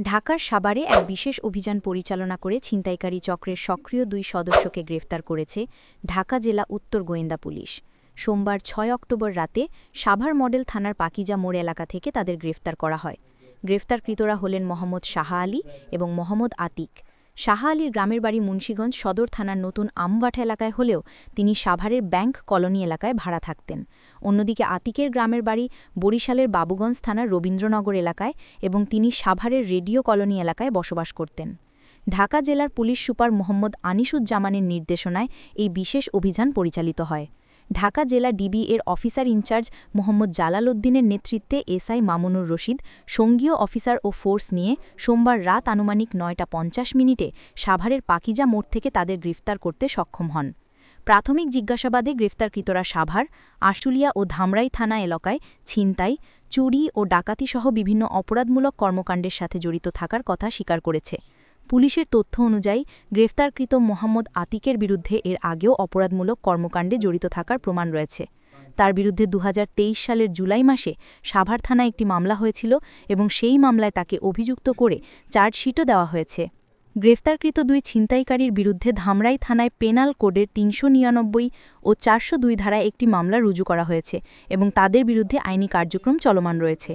ঢাকার সাভারে এক বিশেষ অভিযান পরিচালনা করে ছিনতাইকারী চক্রের সক্রিয় ২ সদস্যকে গ্রেফতার করেছে ঢাকা জেলা উত্তর গোয়েন্দা পুলিশ। সোমবার ৬ অক্টোবর রাতে সাভার মডেল থানার পাকিজা মোড় এলাকা থেকে তাদের গ্রেফতার করা হয়। গ্রেফতারকৃতরা হলেন মোহাম্মদ শাহ আলী এবং মোহাম্মদ আতিক। শাহ আলীর গ্রামের বাড়ি মুন্সিগঞ্জ সদর থানার নতুন আমবাঠা এলাকায় হলেও তিনি সাভারের ব্যাংক কলোনি এলাকায় ভাড়া থাকতেন। অন্যদিকে আতিকের গ্রামের বাড়ি বরিশালের বাবুগঞ্জ থানার রবীন্দ্রনগর এলাকায় এবং তিনি সাভারের রেডিও কলোনি এলাকায় বসবাস করতেন। ঢাকা জেলার পুলিশ সুপার মোহাম্মদ আনিসুজ্জামানের নির্দেশনায় এই বিশেষ অভিযান পরিচালিত হয়। ঢাকা জেলা ডিবি এর অফিসার ইনচার্জ মোহাম্মদ জালাল উদ্দিনের নেতৃত্বে এসআই মামুনুর রশিদ সঙ্গীয় অফিসার ও ফোর্স নিয়ে সোমবার রাত আনুমানিক ৯টা ৫০ সাভারের পাকিজা মোড় থেকে তাদের গ্রেফতার করতে সক্ষম হন। প্রাথমিক জিজ্ঞাসাবাদে গ্রেফতারকৃতরা সাভার, আশুলিয়া ও ধামরাই থানা এলাকায় ছিনতাই, চুরি ও ডাকাতিসহ বিভিন্ন অপরাধমূলক কর্মকাণ্ডের সাথে জড়িত থাকার কথা স্বীকার করেছে। পুলিশের তথ্য অনুযায়ী গ্রেফতারকৃত মোহাম্মদ আতিকের বিরুদ্ধে এর আগেও অপরাধমূলক কর্মকাণ্ডে জড়িত থাকার প্রমাণ রয়েছে। তার বিরুদ্ধে ২০২৩ সালের জুলাই মাসে সাভার থানায় একটি মামলা হয়েছিল এবং সেই মামলায় তাকে অভিযুক্ত করে চার্জশিটও দেওয়া হয়েছে। গ্রেফতারকৃত ২ ছিনতাইকারীর বিরুদ্ধে ধামরাই থানায় পেনাল কোডের ৩৯৯ ও ৪০২ ধারায় একটি মামলা রুজু করা হয়েছে এবং তাদের বিরুদ্ধে আইনি কার্যক্রম চলমান রয়েছে।